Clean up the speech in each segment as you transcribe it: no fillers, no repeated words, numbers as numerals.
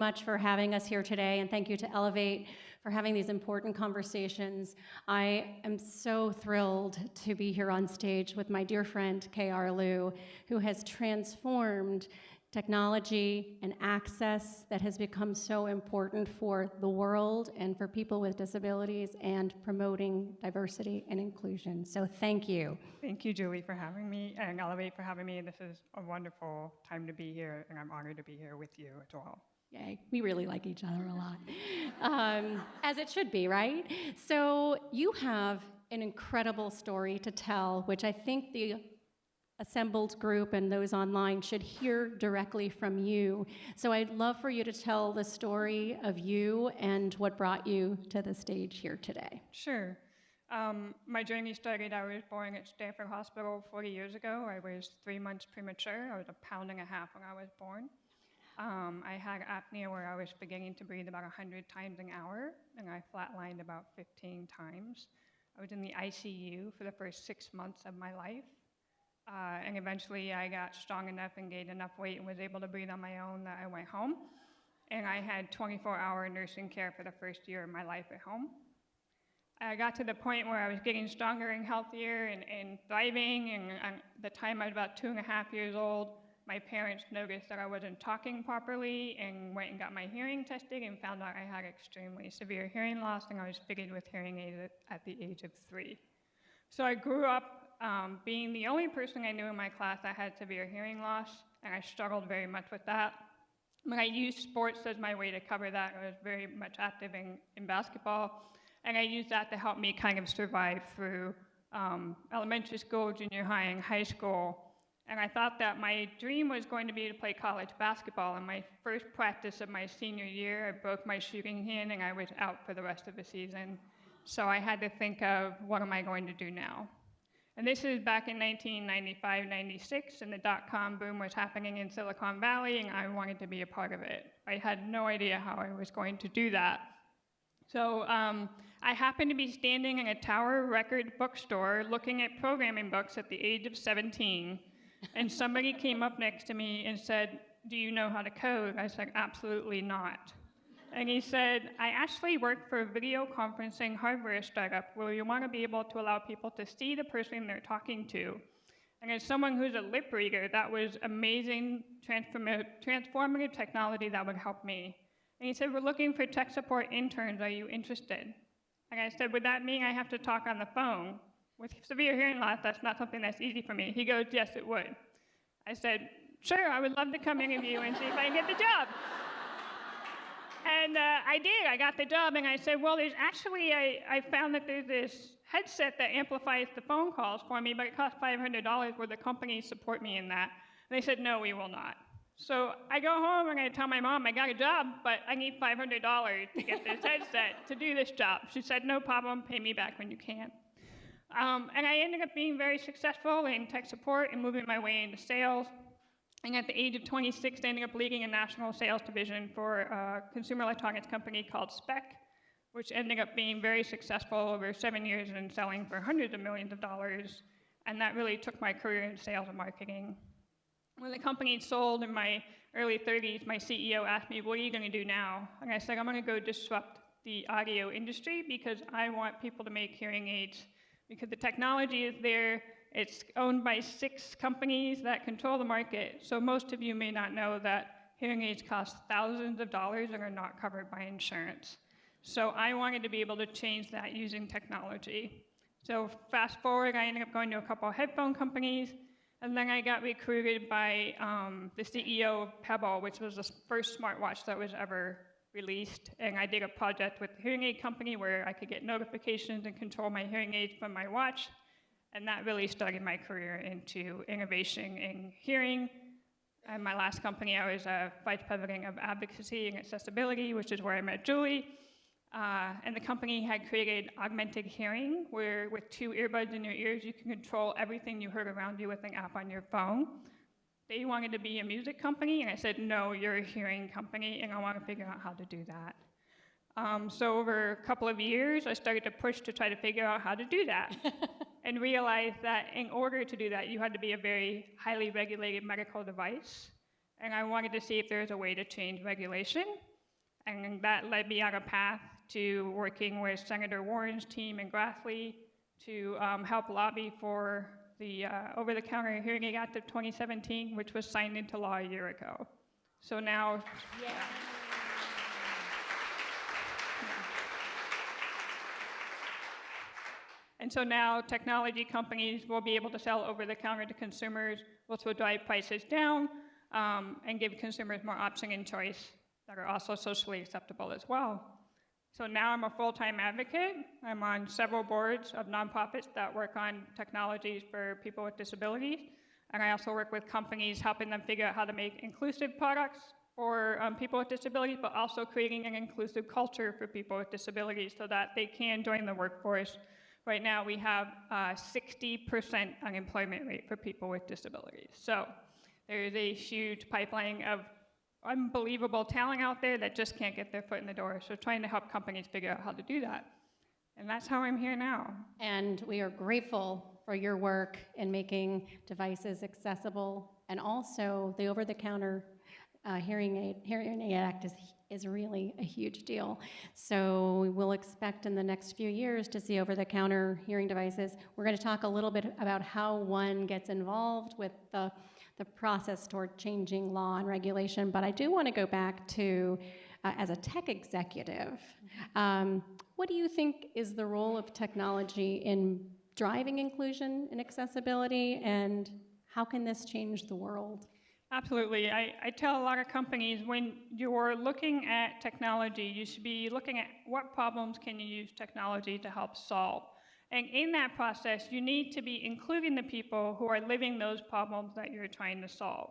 Much for having us here today, and thank you to Ellevate for having these important conversations. I am so thrilled to be here on stage with my dear friend, K.R. Liu, who has transformed technology and access that has become so important for the world and for people with disabilities and promoting diversity and inclusion. So thank you. Thank you, Julie, for having me, and Ellevate for having me. This is a wonderful time to be here, and I'm honored to be here with you as well. Yay, we really like each other a lot, as it should be, right? So you have an incredible story to tell, which I think the assembled group and those online should hear directly from you. So I'd love for you to tell the story of you and what brought you to the stage here today. Sure. My journey started, I was born at Stanford Hospital 40 years ago. I was 3 months premature. I was 1.5 pounds when I was born. I had apnea where I was beginning to breathe about 100 times an hour, and I flatlined about 15 times. I was in the ICU for the first 6 months of my life, and eventually I got strong enough and gained enough weight and was able to breathe on my own that I went home, and I had 24-hour nursing care for the first year of my life at home. I got to the point where I was getting stronger and healthier and thriving, and at the time I was about 2.5 years old. My parents noticed that I wasn't talking properly and went and got my hearing tested and found out I had extremely severe hearing loss, and I was fitted with hearing aids at the age of 3. So I grew up being the only person I knew in my class that had severe hearing loss, and I struggled very much with that. But I used sports as my way to cover that. I was very much active in basketball, and I used that to help me kind of survive through elementary school, junior high, and high school. And I thought that my dream was going to be to play college basketball. In my first practice of my senior year, I broke my shooting hand and I was out for the rest of the season. So I had to think of, what am I going to do now? And this is back in 1995, 96, and the dot-com boom was happening in Silicon Valley, and I wanted to be a part of it. I had no idea how I was going to do that. So I happened to be standing in a Tower Record bookstore looking at programming books at the age of 17. And somebody came up next to me and said, "Do you know how to code?" I said, "Absolutely not." And he said, "I actually work for a video conferencing hardware startup where you want to be able to allow people to see the person they're talking to. And as someone who's a lip reader, that was amazing, transformative technology that would help me." And he said, "We're looking for tech support interns. Are you interested?" And I said, "Would that mean I have to talk on the phone? With severe hearing loss, that's not something that's easy for me." He goes, "Yes, it would." I said, "Sure, I would love to come interview and see if I can get the job." And I did. I got the job, and I said, "Well, there's actually, I found that there's this headset that amplifies the phone calls for me, but it costs $500. Will the company support me in that?" And they said, "No, we will not." So I go home and I tell my mom, "I got a job, but I need $500 to get this headset to do this job." She said, "No problem, pay me back when you can." And I ended up being very successful in tech support and moving my way into sales. And at the age of 26, I ended up leading a national sales division for a consumer electronics company called Spec, which ended up being very successful over 7 years and selling for hundreds of millions of dollars. And that really took my career in sales and marketing. When the company sold in my early 30s, my CEO asked me, "What are you going to do now?" And I said, "I'm going to go disrupt the audio industry because I want people to make hearing aids. Because the technology is there, it's owned by 6 companies that control the market. So most of you may not know that hearing aids cost thousands of dollars and are not covered by insurance. So I wanted to be able to change that using technology." So fast forward, I ended up going to a couple of headphone companies, and then I got recruited by the CEO of Pebble, which was the first smartwatch that was ever released, and I did a project with the hearing aid company where I could get notifications and control my hearing aids from my watch, and that really started my career into innovation in hearing. And my last company, I was a vice president of Advocacy and Accessibility, which is where I met Julie. And the company had created augmented hearing, where with 2 earbuds in your ears, you can control everything you heard around you with an app on your phone. They wanted to be a music company, and I said, "No, you're a hearing company, and I want to figure out how to do that." So over a couple of years, I started to push to try to figure out how to do that, and realized that in order to do that, you had to be a very highly regulated medical device, and I wanted to see if there was a way to change regulation. And that led me on a path to working with Senator Warren's team in Grassley to help lobby for the Over-the-Counter Hearing Aid Act of 2017, which was signed into law a year ago. So now, yeah. And so now technology companies will be able to sell over-the-counter to consumers, which will drive prices down and give consumers more option and choice that are also socially acceptable as well. So now I'm a full-time advocate. I'm on several boards of nonprofits that work on technologies for people with disabilities. And I also work with companies helping them figure out how to make inclusive products for people with disabilities, but also creating an inclusive culture for people with disabilities so that they can join the workforce. Right now we have a 60% unemployment rate for people with disabilities. So there is a huge pipeline of unbelievable talent out there that just can't get their foot in the door. So trying to help companies figure out how to do that. And that's how I'm here now. And we are grateful for your work in making devices accessible, and also the over-the-counter Hearing Aid Act is really a huge deal. So we will expect in the next few years to see over-the-counter hearing devices. We're going to talk a little bit about how one gets involved with the process toward changing law and regulation, but I do want to go back to, as a tech executive, what do you think is the role of technology in driving inclusion and accessibility, and how can this change the world? Absolutely. I tell a lot of companies, when you're looking at technology, you should be looking at what problems can you use technology to help solve. And in that process, you need to be including the people who are living those problems that you're trying to solve.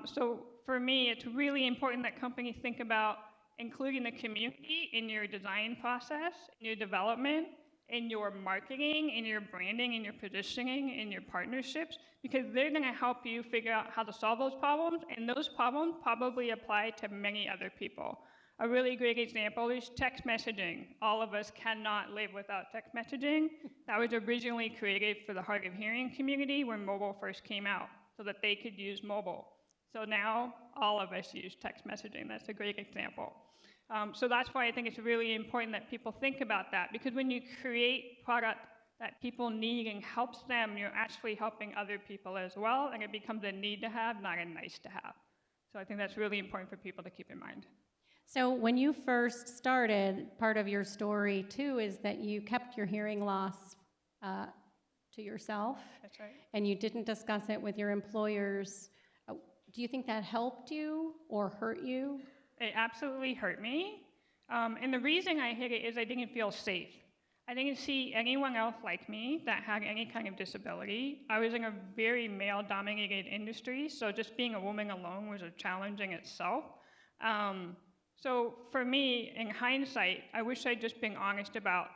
So for me, it's really important that companies think about including the community in your design process, in your development, in your marketing, in your branding, in your positioning, in your partnerships, because they're going to help you figure out how to solve those problems, and those problems probably apply to many other people. A really great example is text messaging. All of us cannot live without text messaging. That was originally created for the hard of hearing community when mobile first came out, so that they could use mobile. So now all of us use text messaging. That's a great example. So that's why I think it's really important that people think about that, because when you create product that people need and helps them, you're actually helping other people as well, and it becomes a need to have, not a nice to have. So I think that's really important for people to keep in mind. So when you first started, part of your story too is that you kept your hearing loss to yourself. That's right. And you didn't discuss it with your employers. Do you think that helped you or hurt you? It absolutely hurt me. And the reason I hid it is I didn't feel safe. I didn't see anyone else like me that had any kind of disability. I was in a very male-dominated industry, so just being a woman alone was a challenge in itself. So for me, in hindsight, I wish I'd just been honest about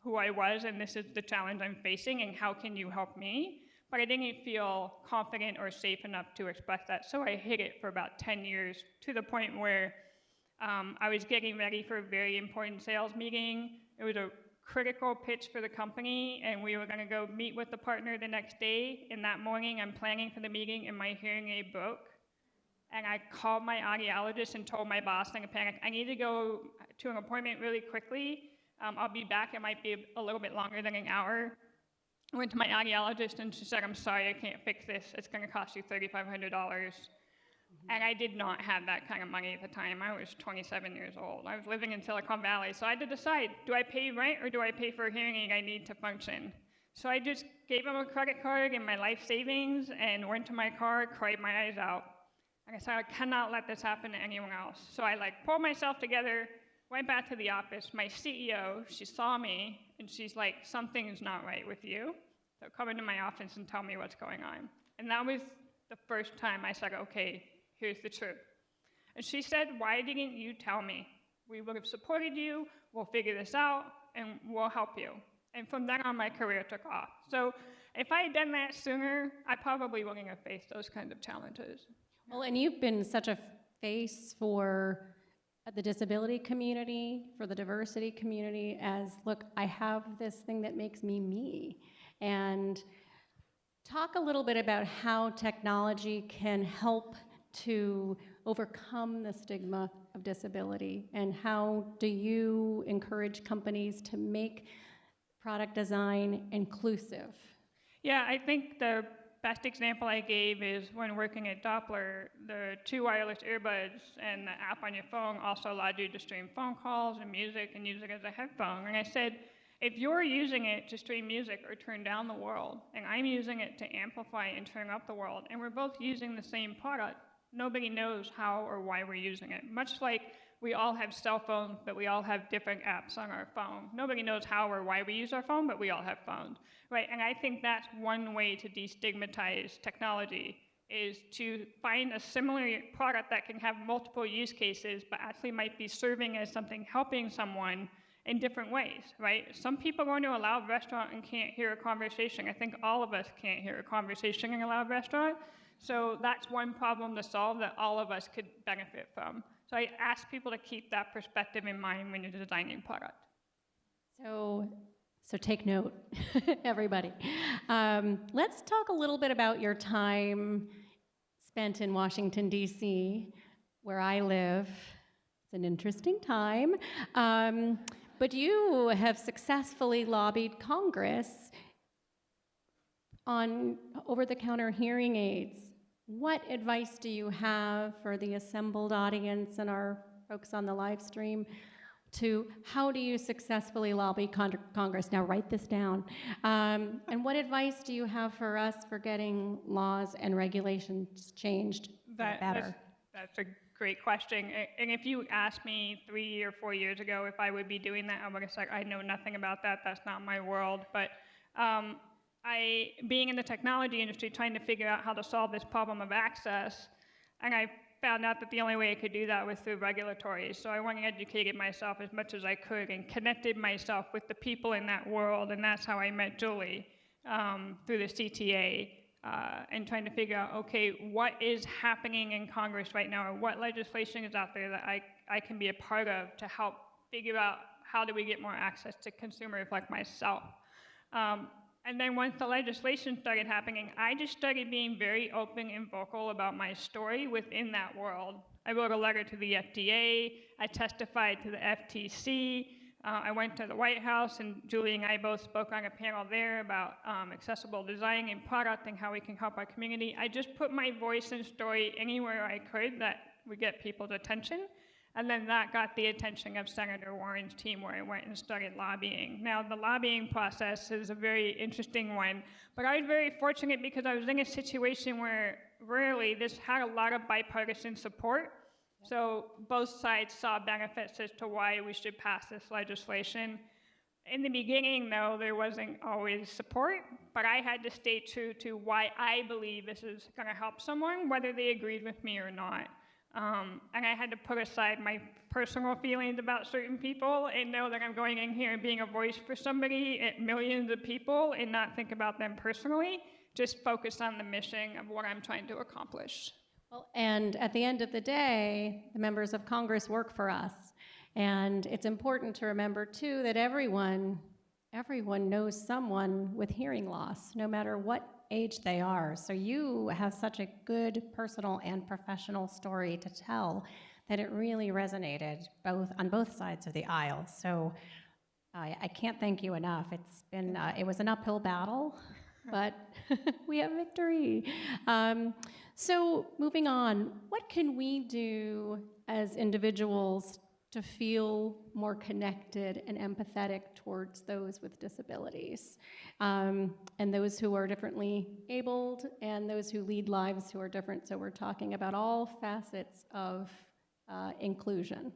who I was, and this is the challenge I'm facing, and how can you help me? But I didn't feel confident or safe enough to express that, so I hid it for about 10 years, to the point where I was getting ready for a very important sales meeting. It was a critical pitch for the company, and we were going to go meet with the partner the next day. And that morning, I'm planning for the meeting, and my hearing aid broke. And I called my audiologist and told my boss in a panic, I need to go to an appointment really quickly. I'll be back. It might be a little bit longer than an hour. I went to my audiologist, and she said, I'm sorry, I can't fix this. It's going to cost you $3,500. And I did not have that kind of money at the time. I was 27 years old. I was living in Silicon Valley. So I had to decide, do I pay rent or do I pay for a hearing aid I need to function? So I just gave him a credit card and my life savings and went to my car, cried my eyes out. And I said, I cannot let this happen to anyone else. So I pulled myself together, went back to the office. My CEO, she saw me, and she's like, something is not right with you. So come into my office and tell me what's going on. And that was the first time I said, okay, here's the truth. And she said, why didn't you tell me? We would have supported you, we'll figure this out, and we'll help you. And from then on, my career took off. So if I had done that sooner, I probably wouldn't have faced those kinds of challenges. Well, and you've been such a face for the disability community, for the diversity community, as, look, I have this thing that makes me me. And talk a little bit about how technology can help to overcome the stigma of disability? And how do you encourage companies to make product design inclusive? Yeah, I think the best example I gave is when working at Doppler, the 2 wireless earbuds and the app on your phone also allowed you to stream phone calls and music and use it as a headphone. And I said, if you're using it to stream music or turn down the world, and I'm using it to amplify and turn up the world, and we're both using the same product, nobody knows how or why we're using it. Much like we all have cell phones, but we all have different apps on our phone. Nobody knows how or why we use our phone, but we all have phones, right? And I think that's one way to destigmatize technology, is to find a similar product that can have multiple use cases, but actually might be serving as something helping someone in different ways, right? Some people go into a loud restaurant and can't hear a conversation. I think all of us can't hear a conversation in a loud restaurant. So that's one problem to solve that all of us could benefit from. So I ask people to keep that perspective in mind when you're designing product. So take note, everybody. Let's talk a little bit about your time spent in Washington, D.C., where I live. It's an interesting time. But you have successfully lobbied Congress on over-the-counter hearing aids. What advice do you have for the assembled audience and our folks on the live stream to how do you successfully lobby Congress? Now write this down. And what advice do you have for us for getting laws and regulations changed for the better? That's a great question. And if you asked me 3 or 4 years ago if I would be doing that, I would have said, I know nothing about that. That's not my world. But being in the technology industry, trying to figure out how to solve this problem of access, and I found out that the only way I could do that was through regulatory. So I went and educated myself as much as I could and connected myself with the people in that world. And that's how I met Julie, through the CTA. And trying to figure out, okay, what is happening in Congress right now, or what legislation is out there that I can be a part of to help figure out how do we get more access to consumers like myself. And then once the legislation started happening, I just started being very open and vocal about my story within that world. I wrote a letter to the FDA, I testified to the FTC, I went to the White House, and Julie and I both spoke on a panel there about accessible design and product and how we can help our community. I just put my voice and story anywhere I could that would get people's attention. And then that got the attention of Senator Warren's team, where I went and started lobbying. Now, the lobbying process is a very interesting one, but I was very fortunate because I was in a situation where rarely this had a lot of bipartisan support. So both sides saw benefits as to why we should pass this legislation. In the beginning, though, there wasn't always support, but I had to stay true to why I believe this is going to help someone, whether they agreed with me or not. And I had to put aside my personal feelings about certain people and know that I'm going in here and being a voice for somebody at millions of people and not think about them personally, just focus on the mission of what I'm trying to accomplish. Well, and at the end of the day, the members of Congress work for us. And it's important to remember, too, that everyone knows someone with hearing loss, no matter what age they are. So you have such a good personal and professional story to tell that it really resonated on both sides of the aisle. So I can't thank you enough. It was an uphill battle, but we have victory. So moving on, what can we do as individuals to feel more connected and empathetic towards those with disabilities, and those who are differently abled, and those who lead lives who are different? So we're talking about all facets of inclusion.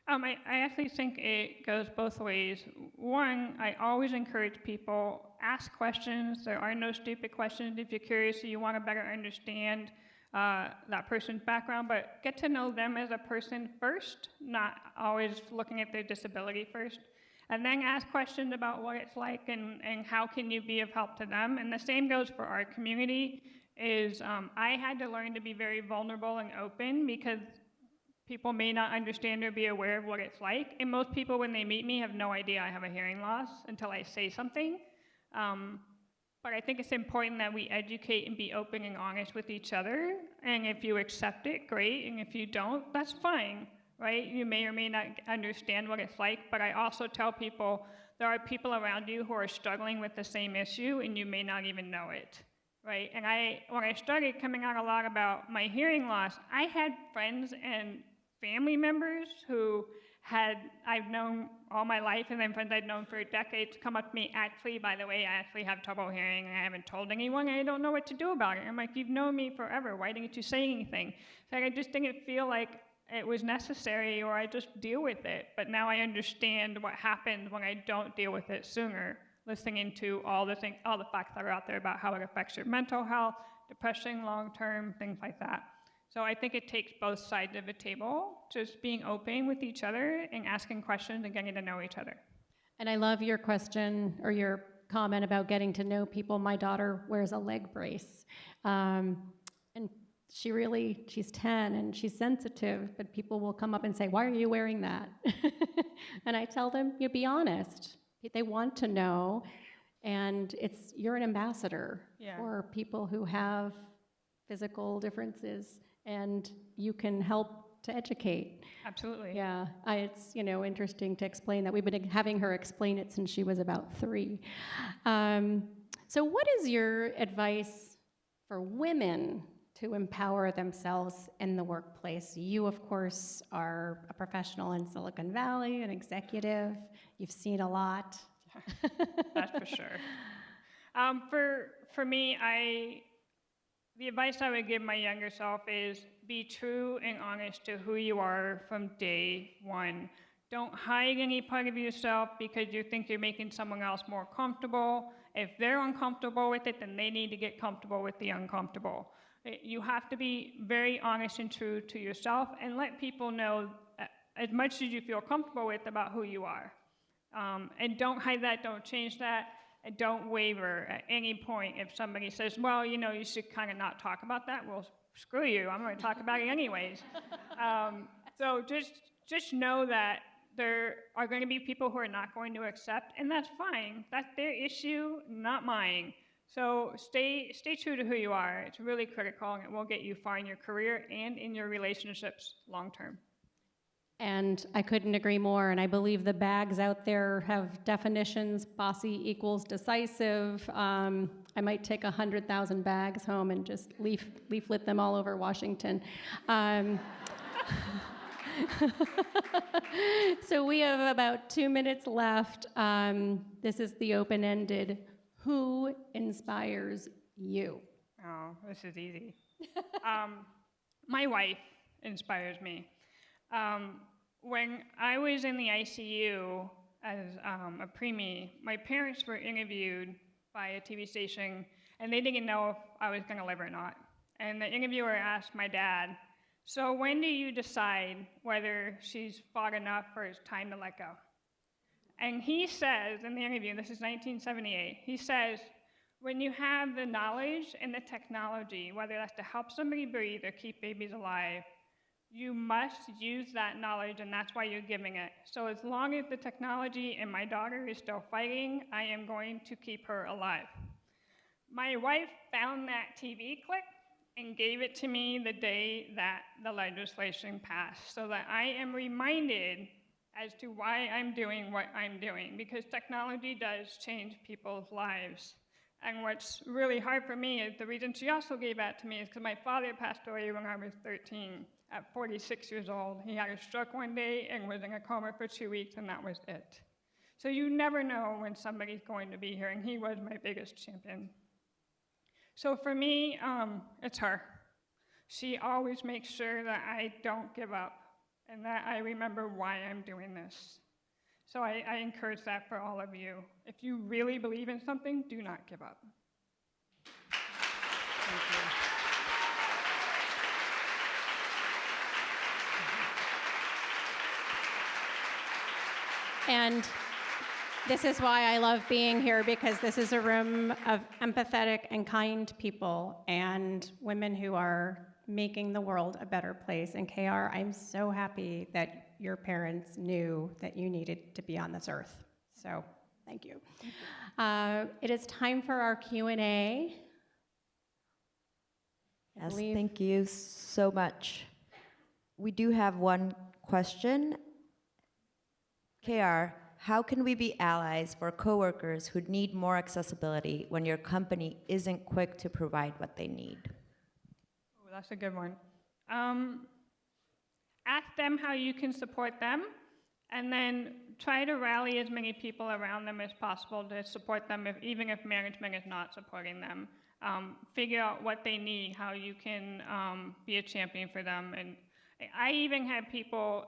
I actually think it goes both ways. One, I always encourage people, ask questions. There are no stupid questions if you're curious or you want to better understand that person's background, but get to know them as a person first, not always looking at their disability first. And then ask questions about what it's like and how can you be of help to them. And the same goes for our community, is I had to learn to be very vulnerable and open because people may not understand or be aware of what it's like. And most people, when they meet me, have no idea I have a hearing loss until I say something. But I think it's important that we educate and be open and honest with each other. And if you accept it, great. And if you don't, that's fine, right? You may or may not understand what it's like. But I also tell people there are people around you who are struggling with the same issue, and you may not even know it, right? And when I started coming out a lot about my hearing loss, I had friends and family members who I've known all my life, and then friends I've known for decades come up to me, actually, by the way, I actually have trouble hearing, and I haven't told anyone, and I don't know what to do about it. I'm like, you've known me forever. Why didn't you say anything? So I just didn't feel like it was necessary, or I just deal with it. But now I understand what happens when I don't deal with it sooner, listening to all the facts that are out there about how it affects your mental health, depression long-term, things like that. So I think it takes both sides of the table, just being open with each other and asking questions and getting to know each other. And I love your question or your comment about getting to know people. My daughter wears a leg brace. And she's 10 and she's sensitive, but people will come up and say, why are you wearing that? And I tell them, you be honest. They want to know. And you're an ambassador for people who have physical differences, and you can help to educate. Absolutely. Yeah, it's interesting to explain that. We've been having her explain it since she was about 3. So what is your advice for women to empower themselves in the workplace? You, of course, are a professional in Silicon Valley, an executive. You've seen a lot. That's for sure. For me, the advice I would give my younger self is be true and honest to who you are from day one. Don't hide any part of yourself because you think you're making someone else more comfortable. If they're uncomfortable with it, then they need to get comfortable with the uncomfortable. You have to be very honest and true to yourself and let people know as much as you feel comfortable with about who you are. And don't hide that, don't change that. And don't waver at any point if somebody says, well, you should kind of not talk about that. Well, screw you, I'm going to talk about it anyways. So just know that there are going to be people who are not going to accept, and that's fine. That's their issue, not mine. So stay true to who you are. It's really critical, and it will get you far in your career and in your relationships long term. And I couldn't agree more, and I believe the bags out there have definitions. Bossy equals decisive. I might take 100,000 bags home and just leaflet them all over Washington. So we have about 2 minutes left. This is the open-ended. Who inspires you? Oh, this is easy. My wife inspires me. When I was in the ICU as a preemie, my parents were interviewed by a TV station, and they didn't know if I was going to live or not. And the interviewer asked my dad, so when do you decide whether she's fought enough or it's time to let go? And he says in the interview, this is 1978, he says, when you have the knowledge and the technology, whether that's to help somebody breathe or keep babies alive, you must use that knowledge, and that's why you're giving it. So as long as the technology and my daughter is still fighting, I am going to keep her alive. My wife found that TV clip and gave it to me the day that the legislation passed, so that I am reminded as to why I'm doing what I'm doing, because technology does change people's lives. And what's really hard for me is the reason she also gave that to me is because my father passed away when I was 13. At 46 years old, he had a stroke one day and was in a coma for 2 weeks, and that was it. So you never know when somebody's going to be here, and he was my biggest champion. So for me, it's her. She always makes sure that I don't give up and that I remember why I'm doing this. So I encourage that for all of you. If you really believe in something, do not give up. Thank you. And this is why I love being here, because this is a room of empathetic and kind people and women who are making the world a better place. And KR, I'm so happy that your parents knew that you needed to be on this earth. So Thank you. It is time for our Q&A. Yes, thank you so much. We do have one question. KR, how can we be allies for coworkers who need more accessibility when your company isn't quick to provide what they need? Oh, that's a good one. Ask them how you can support them, and then try to rally as many people around them as possible to support them, even if management is not supporting them. Figure out what they need, how you can be a champion for them. And I even had people,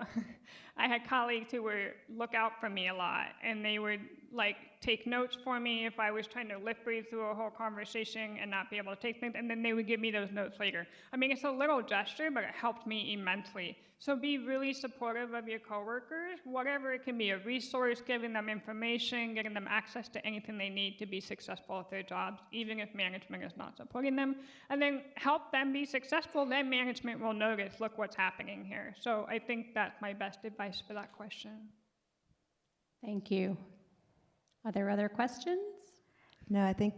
I had colleagues who would look out for me a lot, and they would like take notes for me if I was trying to lip read through a whole conversation and not be able to take things, and then they would give me those notes later. I mean, it's a little gesture, but it helped me immensely. So be really supportive of your coworkers, whatever it can be, a resource, giving them information, getting them access to anything they need to be successful at their jobs, even if management is not supporting them. And then help them be successful, then management will notice, look what's happening here. So I think that's my best advice for that question. Thank you. Are there other questions? No, I think